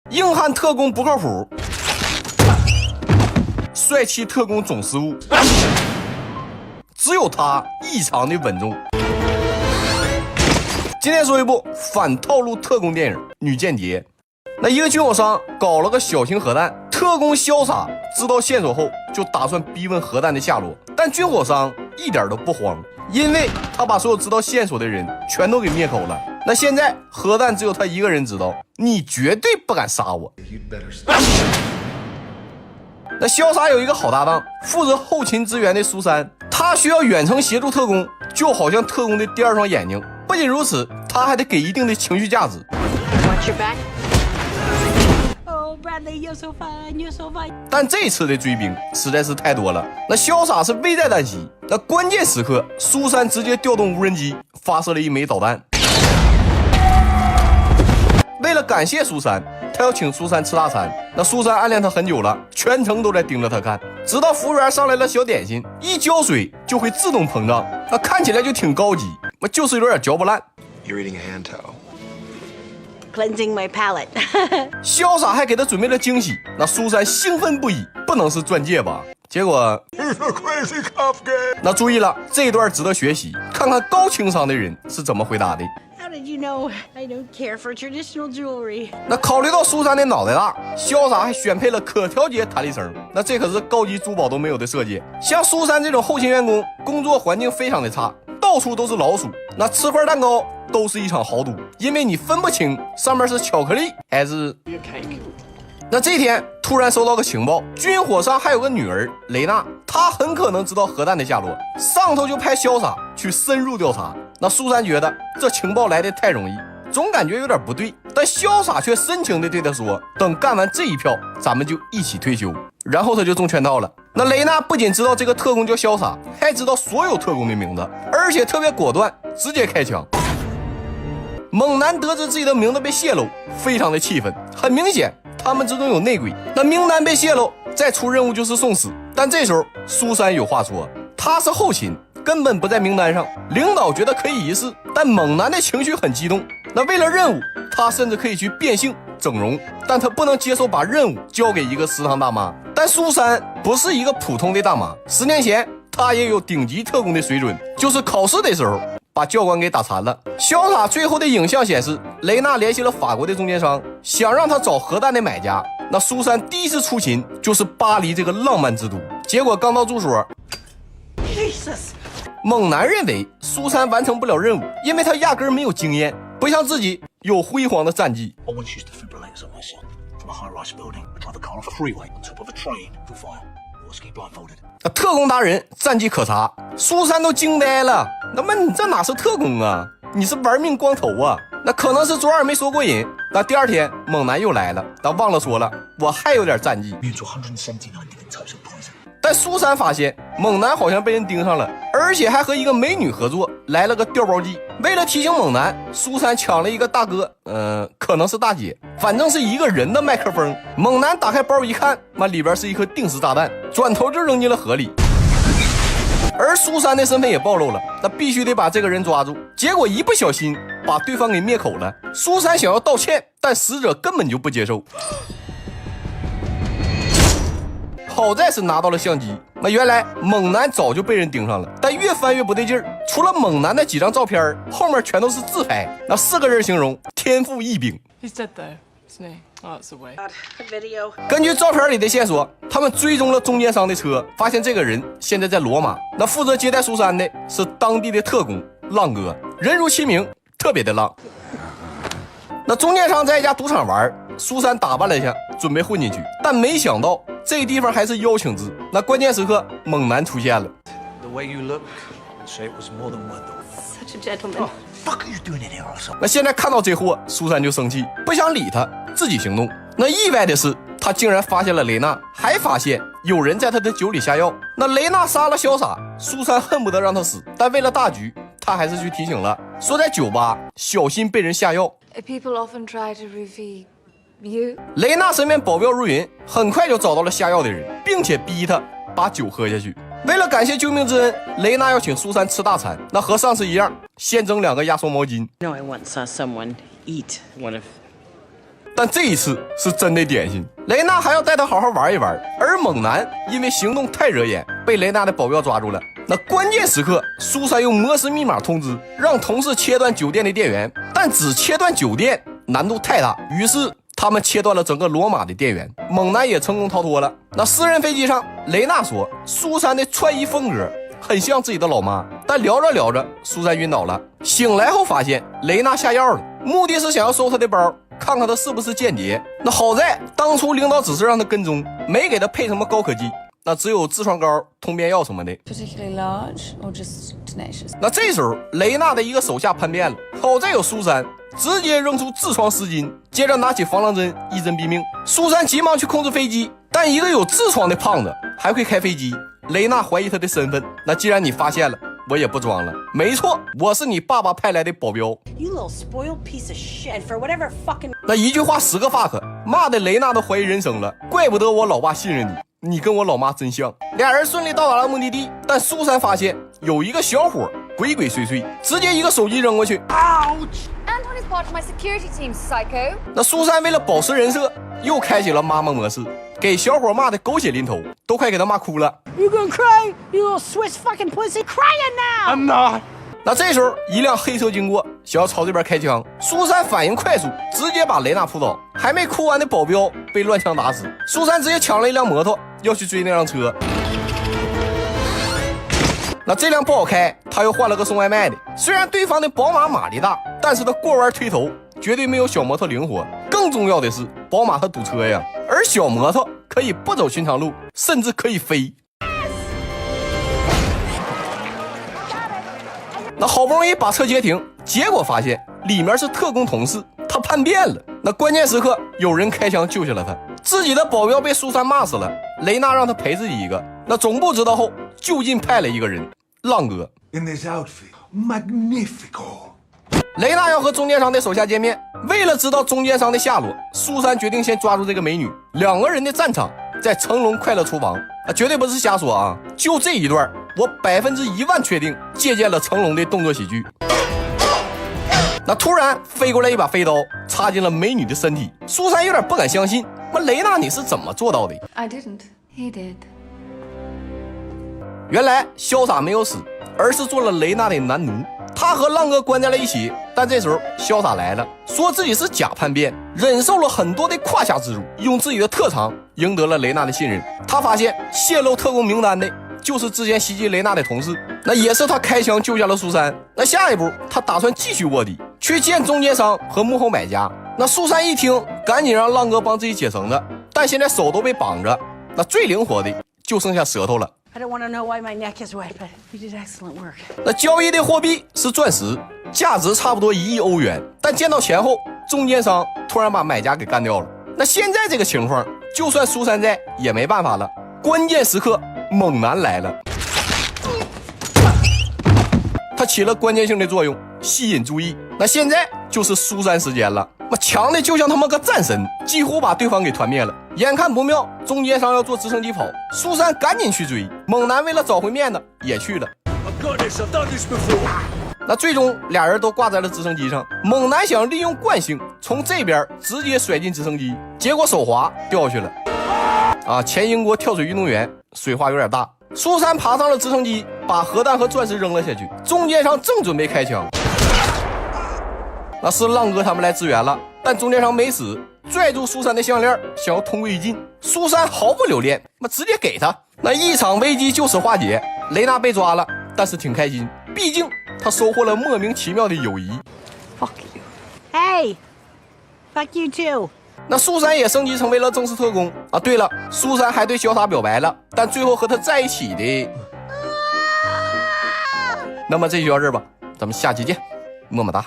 硬汉特工不靠谱，帅气特工总失误，只有他异常的稳重。今天说一部反套路特工电影《女间谍》。那一个军火商搞了个小型核弹，特工潇洒知道线索后就打算逼问核弹的下落，但军火商一点都不慌，因为他把所有知道线索的人全都给灭口了。那现在核弹只有他一个人知道，你绝对不敢杀我。那潇洒有一个好搭档，负责后勤支援的苏珊，他需要远程协助特工，就好像特工的第二双眼睛。不仅如此，他还得给一定的情绪价值。但这次的追兵实在是太多了，那潇洒是危在旦夕。那关键时刻，苏珊直接调动无人机发射了一枚导弹。为了感谢苏珊，他要请苏珊吃大餐。那苏珊暗恋他很久了，全程都在盯着他看，直到服务员上来了小点心，一浇水就会自动膨胀，那看起来就挺高级，就是有点嚼不烂。You're eating a hand towel. Cleansing my palate. 潇洒还给他准备了惊喜，那苏珊兴奋不已，不能是钻戒吧？结果 He's a crazy cop guy. 那注意了，这一段值得学习，看看高情商的人是怎么回答的。How did you know I don't care for traditional jewelry? 那考虑到苏珊的脑袋大，潇洒还选配了可调节弹力绳，那这可是高级珠宝都没有的设计。像苏珊这种后勤员工，工作环境非常的差，到处都是老鼠，那吃块蛋糕都是一场豪赌，因为你分不清上面是巧克力还是 cake。那这天突然收到个情报，军火商还有个女儿雷娜，她很可能知道核弹的下落，上头就派潇洒去深入调查。那苏珊觉得这情报来得太容易，总感觉有点不对，但潇洒却深情地对他说，等干完这一票咱们就一起退休。然后他就中圈套了。那雷娜不仅知道这个特工叫潇洒，还知道所有特工的名字，而且特别果断，直接开枪。猛男得知自己的名字被泄露，非常的气愤，很明显他们之中有内鬼。那名单被泄露，再出任务就是送死。但这时候苏珊有话说，他是后勤，根本不在名单上，领导觉得可以一试，但猛男的情绪很激动。那为了任务，他甚至可以去变性整容，但他不能接受把任务交给一个食堂大妈。但苏珊不是一个普通的大妈，10年前她也有顶级特工的水准，就是考试的时候把教官给打残了。潇洒最后的影像显示，雷娜联系了法国的中间商，想让他找核弹的买家。那苏珊第一次出勤就是巴黎这个浪漫之都，结果刚到住所，猛男认为苏珊完成不了任务，因为他压根没有经验，不像自己有辉煌的战绩。特工达人战绩可查，苏珊都惊呆了。那么你这哪是特工啊，你是玩命光头啊。那可能是昨晚没说过瘾。那第二天猛男又来了，但忘了说了，我还有点战绩。但苏珊发现猛男好像被人盯上了，而且还和一个美女合作，来了个调包计。为了提醒猛男，苏珊抢了一个大哥，可能是大姐，反正是一个人的麦克风。猛男打开包一看，里边是一颗定时炸弹，转头就扔进了河里。而苏珊的身份也暴露了，那必须得把这个人抓住。结果一不小心把对方给灭口了。苏珊想要道歉，但死者根本就不接受。好在是拿到了相机，那原来猛男早就被人盯上了，但越翻越不对劲儿。除了猛男的几张照片，后面全都是自拍，那4个人形容天赋异禀。He's dead though, isn't he? Oh, that's the way. Video. 根据照片里的线索，他们追踪了中间商的车，发现这个人现在在罗马。那负责接待苏珊的是当地的特工浪哥，人如其名，特别的浪。那中间商在一家赌场玩，苏珊打扮了一下，准备混进去，但没想到这地方还是邀请制。那关键时刻，猛男出现了。The way you look, say it was more than worth it. Such a gentleman. Fuck are you doing in here also? 那现在看到这货，苏珊就生气，不想理他，自己行动。那意外的是，他竟然发现了雷娜，还发现有人在他的酒里下药。那雷娜杀了潇洒，苏珊恨不得让他死，但为了大局，他还是去提醒了，说在酒吧小心被人下药。People often try to roofie you. 雷娜身边保镖如云，很快就找到了下药的人，并且逼他把酒喝下去。为了感谢救命之恩，雷娜要请苏珊吃大餐，那和上次一样，先蒸2个压缩毛巾。No, I once saw someone eat one of 但这一次是真的点心。雷娜还要带他好好玩一玩，而猛男因为行动太惹眼，被雷娜的保镖抓住了。那关键时刻，苏珊用摩斯密码通知，让同事切断酒店的电源，但只切断酒店难度太大，于是他们切断了整个罗马的电源，猛男也成功逃脱了。那私人飞机上，雷娜说苏珊的穿衣风格很像自己的老妈，但聊着聊着，苏珊晕倒了。醒来后发现雷娜下药了，目的是想要搜她的包，看看她是不是间谍。那好在当初领导只是让她跟踪，没给她配什么高科技，那只有痔疮膏、通便药什么的。Particularly large or just tenacious? 那这时候雷娜的一个手下叛变了，好在有苏珊，直接扔出痔疮湿巾，接着拿起防狼针一针毙命。苏珊急忙去控制飞机，但一个有痔疮的胖子还会开飞机，雷娜怀疑他的身份。那既然你发现了，我也不装了，没错，我是你爸爸派来的保镖。 You little spoiled piece of shit. And for whatever fucking 那一句话10个 fuck， 骂的雷娜都怀疑人生了，怪不得我老爸信任你，你跟我老妈真像。俩人顺利到达了目的地，但苏珊发现有一个小伙鬼鬼祟祟，直接一个手机扔过去。 Anton is part of my security team, psycho. 那苏珊为了保持人设，又开启了妈妈模式，给小伙骂的狗血淋头，都快给他骂哭了。 You gonna cry? You little Swiss fucking pussy, crying now! I'm not. 那这时候一辆黑车经过，想要朝这边开枪，苏珊反应快速，直接把雷娜扑倒，还没哭完的保镖被乱枪打死。苏珊直接抢了一辆摩托，要去追那辆车。那这辆不好开，他又换了个送外卖的。虽然对方的宝马马力大，但是他过弯推头绝对没有小摩托灵活。更重要的是，宝马它堵车呀，而小摩托可以不走寻常路，甚至可以飞。那好不容易把车截停，结果发现里面是特工同事，他叛变了。那关键时刻有人开枪救下了他，自己的保镖被苏珊骂死了，雷娜让他陪自己一个。那总部知道后，就近派了一个人，浪哥。 In this outfit, magnifico. 雷娜要和中间商的手下见面，为了知道中间商的下落，苏珊决定先抓住这个美女。两个人的战场在成龙快乐厨房啊，绝对不是瞎说啊！就这一段，我100%确定借鉴了成龙的动作喜剧。那突然飞过来一把飞刀，插进了美女的身体。苏珊有点不敢相信，那雷娜你是怎么做到的？ I didn't. He did. 原来潇洒没有死，而是做了雷娜的男奴。他和浪哥关在了一起，但这时候潇洒来了，说自己是假叛变，忍受了很多的胯下之辱，用自己的特长赢得了雷娜的信任。他发现泄露特工名单的就是之前袭击雷娜的同事，那也是他开枪救下了苏珊。那下一步他打算继续卧底，去见中间商和幕后买家。那苏珊一听，赶紧让浪哥帮自己解绳子，但现在手都被绑着，那最灵活的就剩下舌头了。 I don't want to know why my neck is wet, but you did excellent work. 那交易的货币是钻石，价值差不多1亿欧元。但见到钱后，中间商突然把买家给干掉了。那现在这个情况，就算苏珊在也没办法了。关键时刻，猛男来了，他起了关键性的作用，吸引注意。那现在就是苏珊时间了，那强的就像他妈个战神，几乎把对方给团灭了。眼看不妙，中间商要坐直升机跑，苏珊赶紧去追。猛男为了找回面子也去了。 I've got this. I've done this before. 那最终俩人都挂在了直升机上。猛男想利用惯性从这边直接甩进直升机，结果手滑掉下去了。啊，前英国跳水运动员水花有点大。苏珊爬上了直升机，把核弹和钻石扔了下去。中间商正准备开枪，那是浪哥他们来支援了，但中间商没死，拽住苏珊的项链想要同归于尽。苏珊毫不留恋，那直接给他。那一场危机就此化解。雷娜被抓了，但是挺开心，毕竟他收获了莫名其妙的友谊。 Fuck you. Hey, fuck you too. 那苏珊也升级成为了正式特工啊！对了，苏珊还对潇洒表白了，但最后和他在一起的。那么这就到这儿吧，咱们下期见，么么哒。